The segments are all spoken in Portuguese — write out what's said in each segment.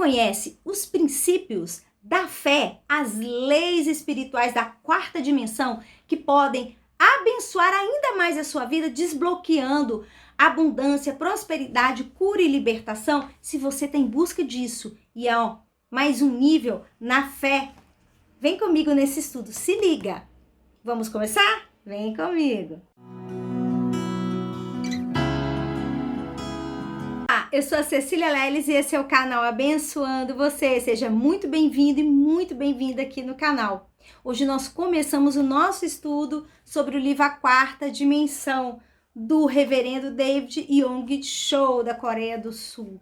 conhece os princípios da fé, as leis espirituais da quarta dimensão que podem abençoar ainda mais a sua vida, desbloqueando abundância, prosperidade, cura e libertação? Se você está em busca disso e é mais um nível na fé, vem comigo nesse estudo, se liga. Vamos começar? Vem comigo. Eu sou a Cecília Leles e esse é o canal Abençoando Você. Seja muito bem-vindo e muito bem-vinda aqui no canal. Hoje nós começamos o nosso estudo sobre o livro A Quarta Dimensão, do reverendo David Yonggi Cho, da Coreia do Sul.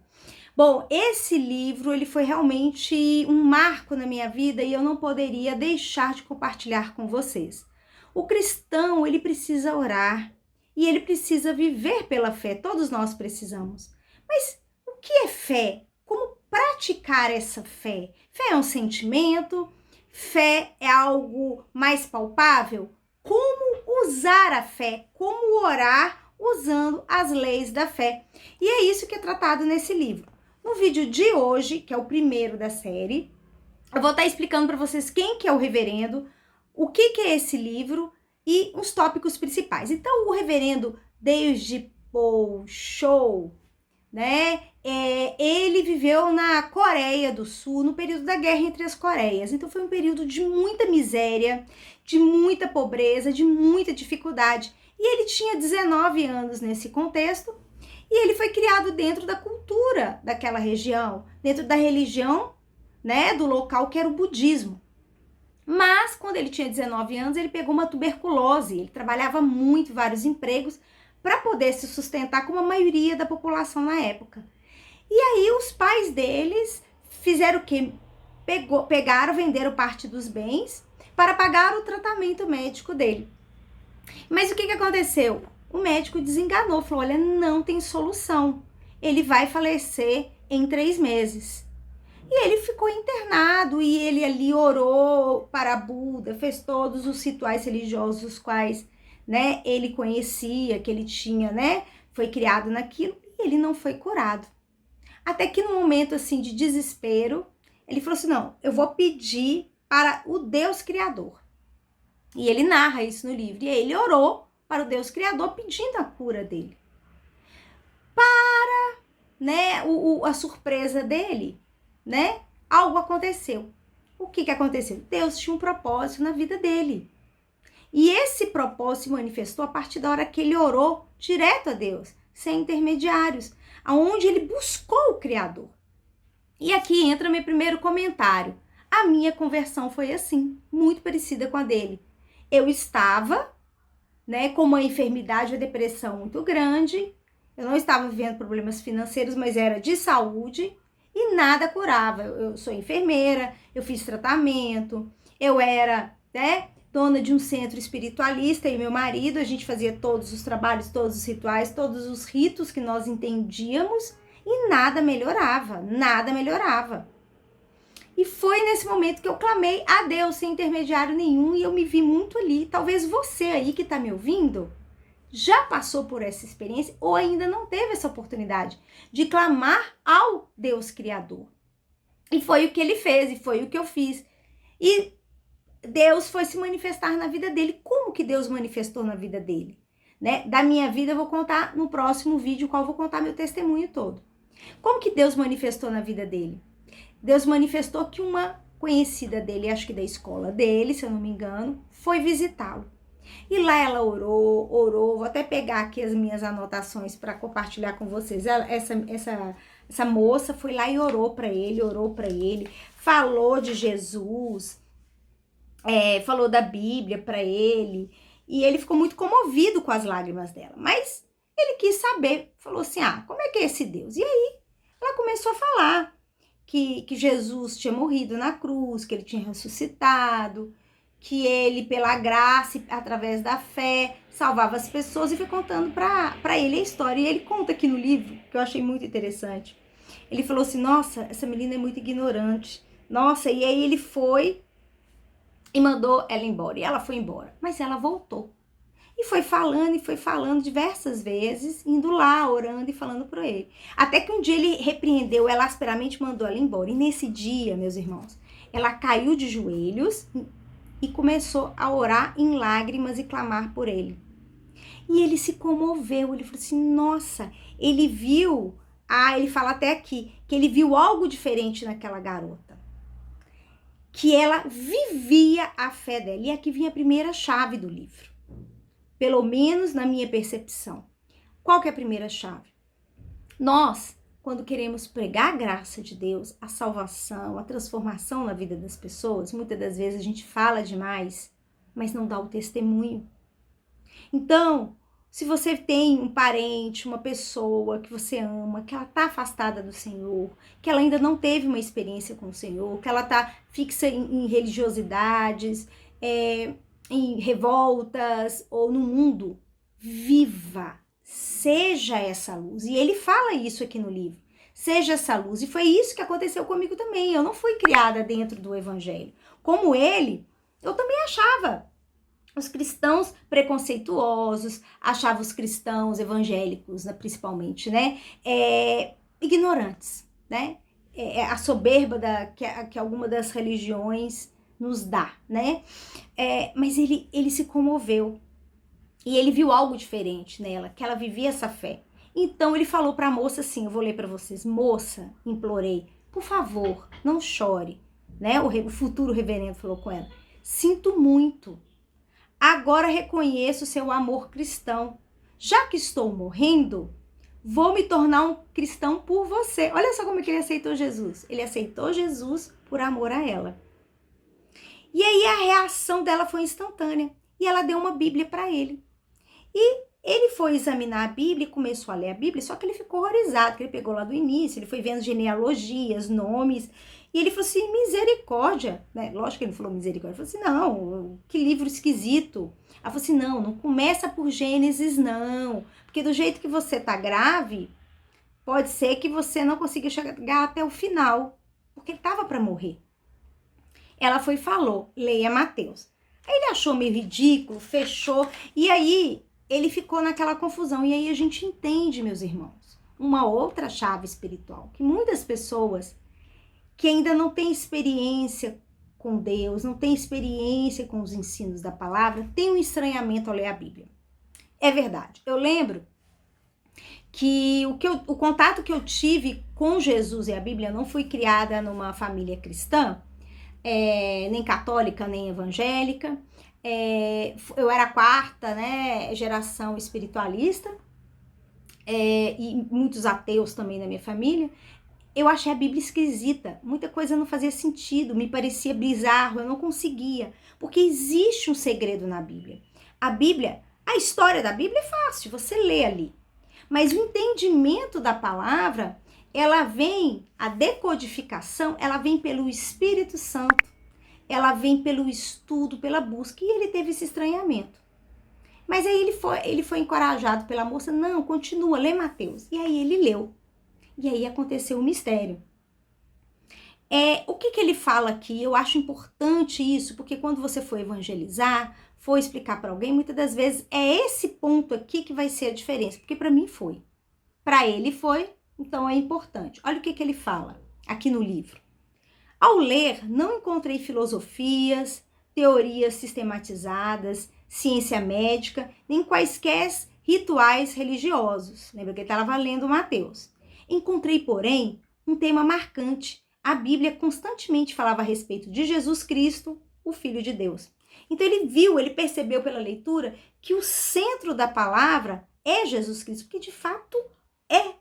Bom, esse livro ele foi realmente um marco na minha vida e eu não poderia deixar de compartilhar com vocês. O cristão, ele precisa orar e ele precisa viver pela fé, todos nós precisamos. Mas o que é fé? Como praticar essa fé? Fé é um sentimento? Fé é algo mais palpável? Como usar a fé? Como orar usando as leis da fé? E é isso que é tratado nesse livro. No vídeo de hoje, que é o primeiro da série, eu vou estar explicando para vocês quem que é o reverendo, o que é esse livro e os tópicos principais. Então, o reverendo David Cho, né? Ele viveu na Coreia do Sul, no período da guerra entre as Coreias. Então foi um período de muita miséria, de muita pobreza, de muita dificuldade. E ele tinha 19 anos nesse contexto e ele foi criado dentro da cultura daquela região, dentro da religião, né, do local, que era o budismo. Mas quando ele tinha 19 anos, ele pegou uma tuberculose. Ele trabalhava muito, vários empregos, para poder se sustentar como a maioria da população na época. E aí os pais deles fizeram o quê? Pegaram, venderam parte dos bens para pagar o tratamento médico dele. Mas o que aconteceu? O médico desenganou, falou, olha, não tem solução. Ele vai falecer em 3 meses. E ele ficou internado e ele ali orou para Buda, fez todos os rituais religiosos os quais, né, ele conhecia, que ele tinha, né, foi criado naquilo, e ele não foi curado. Até que num momento assim de desespero, ele falou assim, não, eu vou pedir para o Deus Criador. E ele narra isso no livro, e aí ele orou para o Deus Criador pedindo a cura dele. Para, né, a surpresa dele, né, algo aconteceu. O que aconteceu? Deus tinha um propósito na vida dele. E esse propósito se manifestou a partir da hora que ele orou direto a Deus, sem intermediários, aonde ele buscou o Criador. E aqui entra meu primeiro comentário. A minha conversão foi assim, muito parecida com a dele. Eu estava, né, com uma enfermidade, uma depressão muito grande. Eu não estava vivendo problemas financeiros, mas era de saúde e nada curava. Eu sou enfermeira, eu fiz tratamento, eu era, né, dona de um centro espiritualista e meu marido, a gente fazia todos os trabalhos, todos os rituais, todos os ritos que nós entendíamos e nada melhorava, nada melhorava. E foi nesse momento que eu clamei a Deus sem intermediário nenhum e eu me vi muito ali. Talvez você aí que está me ouvindo já passou por essa experiência ou ainda não teve essa oportunidade de clamar ao Deus Criador. E foi o que ele fez e foi o que eu fiz. E Deus foi se manifestar na vida dele. Como que Deus manifestou na vida dele? Né? Da minha vida eu vou contar no próximo vídeo, qual eu vou contar meu testemunho todo. Como que Deus manifestou na vida dele? Deus manifestou que uma conhecida dele, acho que da escola dele, se eu não me engano, foi visitá-lo. E lá ela orou, vou até pegar aqui as minhas anotações para compartilhar com vocês. Essa moça foi lá e orou para ele, falou de Jesus, falou da Bíblia para ele, e ele ficou muito comovido com as lágrimas dela, mas ele quis saber, falou assim, como é que é esse Deus? E aí ela começou a falar que Jesus tinha morrido na cruz, que ele tinha ressuscitado, que ele, pela graça, através da fé, salvava as pessoas, e foi contando para ele a história. E ele conta aqui no livro, que eu achei muito interessante. Ele falou assim, nossa, essa menina é muito ignorante. Nossa, e aí ele foi e mandou ela embora. E ela foi embora, mas ela voltou. E foi falando diversas vezes, indo lá, orando e falando para ele. Até que um dia ele repreendeu ela asperamente, mandou ela embora. E nesse dia, meus irmãos, ela caiu de joelhos e começou a orar em lágrimas e clamar por ele. E ele se comoveu, ele falou assim, nossa, ele viu, ele fala até aqui, que ele viu algo diferente naquela garota. Que ela vivia a fé dela. E aqui vinha a primeira chave do livro. Pelo menos na minha percepção. Qual que é a primeira chave? Nós, quando queremos pregar a graça de Deus, a salvação, a transformação na vida das pessoas, muitas das vezes a gente fala demais, mas não dá o testemunho. Então, se você tem um parente, uma pessoa que você ama, que ela está afastada do Senhor, que ela ainda não teve uma experiência com o Senhor, que ela está fixa em religiosidades, em revoltas ou no mundo, viva, seja essa luz. E ele fala isso aqui no livro, seja essa luz. E foi isso que aconteceu comigo também. Eu não fui criada dentro do evangelho. Como ele, eu também achava os cristãos preconceituosos, achava os cristãos evangélicos, né, principalmente, né, ignorantes, né, a soberba que alguma das religiões nos dá, né, mas ele se comoveu e ele viu algo diferente nela, que ela vivia essa fé. Então ele falou para a moça assim, eu vou ler para vocês, moça, implorei, por favor, não chore, né, o futuro reverendo falou com ela, sinto muito. Agora reconheço seu amor cristão. Já que estou morrendo, vou me tornar um cristão por você. Olha só como é que ele aceitou Jesus. Ele aceitou Jesus por amor a ela. E aí a reação dela foi instantânea. E ela deu uma Bíblia para ele. E ele foi examinar a Bíblia e começou a ler a Bíblia, só que ele ficou horrorizado, porque ele pegou lá do início, ele foi vendo genealogias, nomes, e ele falou assim, misericórdia, né? Lógico que ele falou misericórdia, ele falou assim, não, que livro esquisito. Ela falou assim, não começa por Gênesis, não, porque do jeito que você tá grave, pode ser que você não consiga chegar até o final, porque ele tava para morrer. Ela foi e falou, leia Mateus. Aí ele achou meio ridículo, fechou, e aí ele ficou naquela confusão. E aí a gente entende, meus irmãos, uma outra chave espiritual, que muitas pessoas que ainda não têm experiência com Deus, não têm experiência com os ensinos da palavra, têm um estranhamento ao ler a Bíblia. É verdade. Eu lembro que o contato que eu tive com Jesus e a Bíblia, não fui criada numa família cristã, nem católica, nem evangélica. Eu era a quarta, né, geração espiritualista, e muitos ateus também na minha família. Eu achei a Bíblia esquisita, muita coisa não fazia sentido, me parecia bizarro, eu não conseguia, porque existe um segredo na Bíblia. A história da Bíblia é fácil, você lê ali, mas o entendimento da palavra, a decodificação, ela vem pelo Espírito Santo, ela vem pelo estudo, pela busca, e ele teve esse estranhamento. Mas aí ele foi encorajado pela moça, não, continua, lê Mateus. E aí ele leu. E aí aconteceu um mistério. O que ele fala aqui? Eu acho importante isso, porque quando você for evangelizar, for explicar para alguém, muitas das vezes é esse ponto aqui que vai ser a diferença, porque para mim foi. Para ele foi, então é importante. Olha o que ele fala aqui no livro. Ao ler, não encontrei filosofias, teorias sistematizadas, ciência médica, nem quaisquer rituais religiosos. Lembra que ele estava lendo Mateus. Encontrei, porém, um tema marcante. A Bíblia constantemente falava a respeito de Jesus Cristo, o Filho de Deus. Então ele percebeu pela leitura que o centro da palavra é Jesus Cristo, porque de fato é.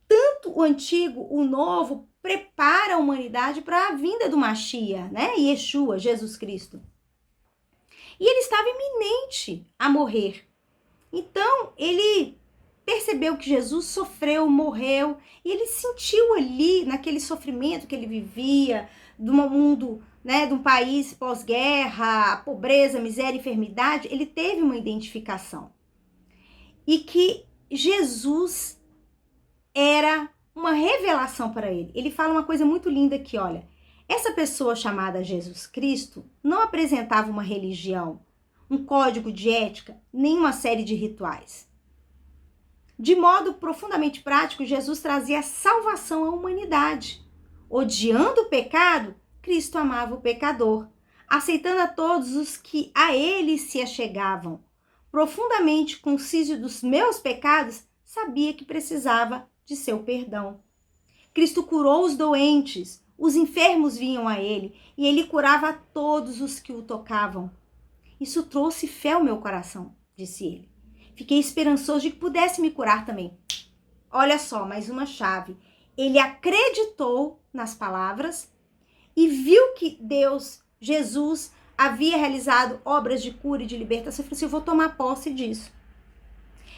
Tanto o Antigo, o Novo, prepara a humanidade para a vinda do Mashiach, né? Yeshua, Jesus Cristo. E ele estava iminente a morrer. Então, ele percebeu que Jesus sofreu, morreu, e ele sentiu ali, naquele sofrimento que ele vivia, de um mundo, né, de um país pós-guerra, pobreza, miséria, enfermidade, ele teve uma identificação. E que Jesus era uma revelação para ele. Ele fala uma coisa muito linda aqui, olha. Essa pessoa chamada Jesus Cristo não apresentava uma religião, um código de ética, nem uma série de rituais. De modo profundamente prático, Jesus trazia salvação à humanidade. Odiando o pecado, Cristo amava o pecador, aceitando a todos os que a ele se achegavam. Profundamente consciente dos meus pecados, sabia que precisava de seu perdão. Cristo curou os doentes, os enfermos vinham a ele e ele curava a todos os que o tocavam. Isso trouxe fé ao meu coração, disse ele. Fiquei esperançoso de que pudesse me curar também. Olha só, mais uma chave. Ele acreditou nas palavras e viu que Jesus, havia realizado obras de cura e de libertação. Ele falou assim, eu vou tomar posse disso.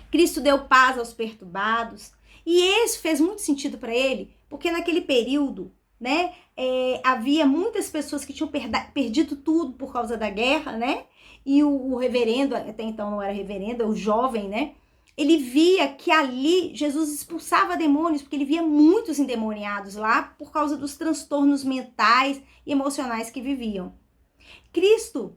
Cristo deu paz aos perturbados. E isso fez muito sentido para ele, porque naquele período, né, havia muitas pessoas que tinham perdido tudo por causa da guerra, né? E o reverendo, até então não era reverendo, o jovem, né? Ele via que ali Jesus expulsava demônios, porque ele via muitos endemoniados lá por causa dos transtornos mentais e emocionais que viviam. Cristo,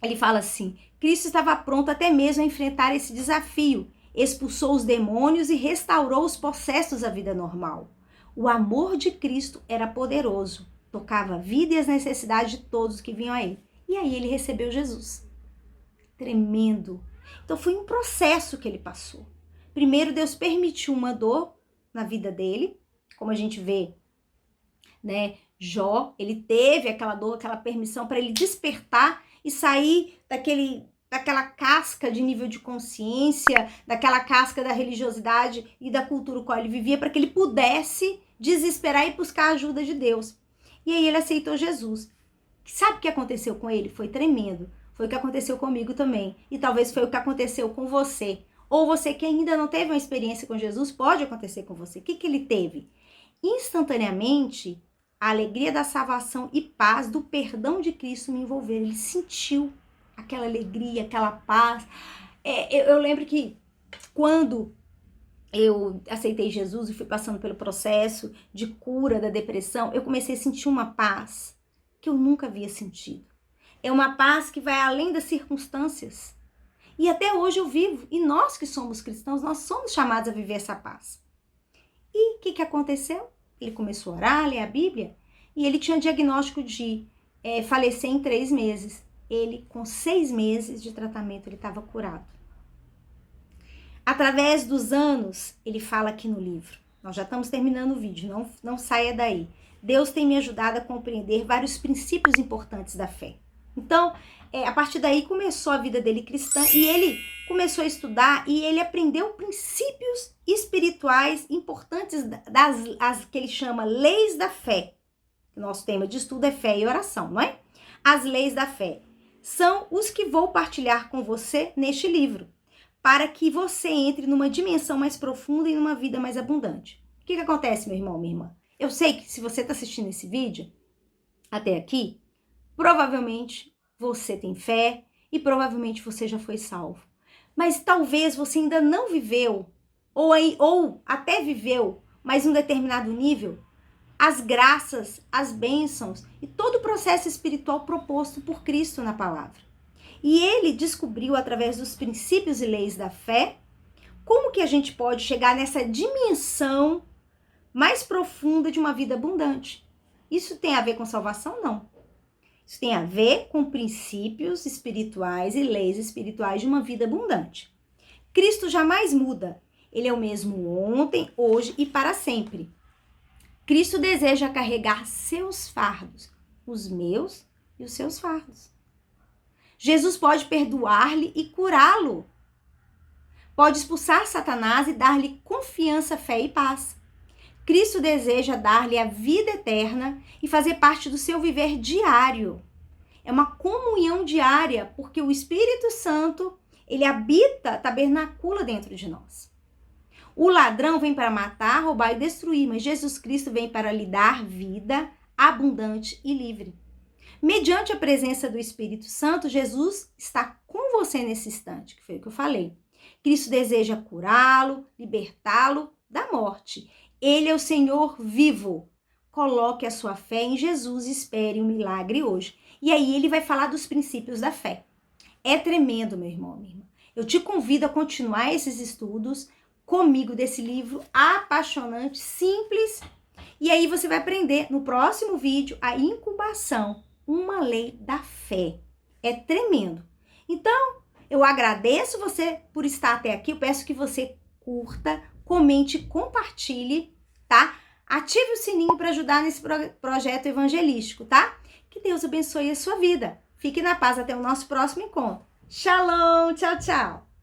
ele fala assim, Cristo estava pronto até mesmo a enfrentar esse desafio. Expulsou os demônios e restaurou os possessos à vida normal. O amor de Cristo era poderoso, tocava a vida e as necessidades de todos que vinham a ele. E aí ele recebeu Jesus. Tremendo. Então foi um processo que ele passou. Primeiro Deus permitiu uma dor na vida dele, como a gente vê, né? Jó, ele teve aquela dor, aquela permissão para ele despertar e sair daquela casca de nível de consciência, daquela casca da religiosidade e da cultura com a qual ele vivia, para que ele pudesse desesperar e buscar a ajuda de Deus. E aí ele aceitou Jesus. Sabe o que aconteceu com ele? Foi tremendo. Foi o que aconteceu comigo também. E talvez foi o que aconteceu com você. Ou você que ainda não teve uma experiência com Jesus, pode acontecer com você. O que ele teve? Instantaneamente, a alegria da salvação e paz do perdão de Cristo me envolveram. Ele sentiu aquela alegria, aquela paz. Eu lembro que quando eu aceitei Jesus e fui passando pelo processo de cura da depressão, eu comecei a sentir uma paz que eu nunca havia sentido. É uma paz que vai além das circunstâncias. E até hoje eu vivo. E nós que somos cristãos, nós somos chamados a viver essa paz. E o que aconteceu? Ele começou a orar, ler a Bíblia, e ele tinha diagnóstico de falecer em 3 meses. Ele, com 6 meses de tratamento, ele estava curado. Através dos anos, ele fala aqui no livro. Nós já estamos terminando o vídeo, não saia daí. Deus tem me ajudado a compreender vários princípios importantes da fé. Então, a partir daí começou a vida dele cristã e ele começou a estudar e ele aprendeu princípios espirituais importantes das que ele chama leis da fé. Nosso tema de estudo é fé e oração, não é? As leis da fé são os que vou partilhar com você neste livro, para que você entre numa dimensão mais profunda e numa vida mais abundante. O que acontece, meu irmão, minha irmã? Eu sei que se você está assistindo esse vídeo até aqui, provavelmente você tem fé e provavelmente você já foi salvo. Mas talvez você ainda não viveu, ou até viveu, mas em um determinado nível, as graças, as bênçãos e todo o processo espiritual proposto por Cristo na palavra. E ele descobriu, através dos princípios e leis da fé, como que a gente pode chegar nessa dimensão mais profunda de uma vida abundante. Isso tem a ver com salvação? Não. Isso tem a ver com princípios espirituais e leis espirituais de uma vida abundante. Cristo jamais muda. Ele é o mesmo ontem, hoje e para sempre. Cristo deseja carregar seus fardos, os meus e os seus fardos. Jesus pode perdoar-lhe e curá-lo. Pode expulsar Satanás e dar-lhe confiança, fé e paz. Cristo deseja dar-lhe a vida eterna e fazer parte do seu viver diário. É uma comunhão diária, porque o Espírito Santo, ele habita, tabernacula dentro de nós. O ladrão vem para matar, roubar e destruir, mas Jesus Cristo vem para lhe dar vida abundante e livre. Mediante a presença do Espírito Santo, Jesus está com você nesse instante, que foi o que eu falei. Cristo deseja curá-lo, libertá-lo da morte. Ele é o Senhor vivo. Coloque a sua fé em Jesus e espere um milagre hoje. E aí ele vai falar dos princípios da fé. É tremendo, meu irmão, minha irmã. Eu te convido a continuar esses estudos comigo desse livro apaixonante, simples. E aí você vai aprender no próximo vídeo a incubação, uma lei da fé. É tremendo. Então, eu agradeço você por estar até aqui. Eu peço que você curta, comente, compartilhe, tá? Ative o sininho para ajudar nesse projeto evangelístico, tá? Que Deus abençoe a sua vida. Fique na paz até o nosso próximo encontro. Shalom, tchau, tchau.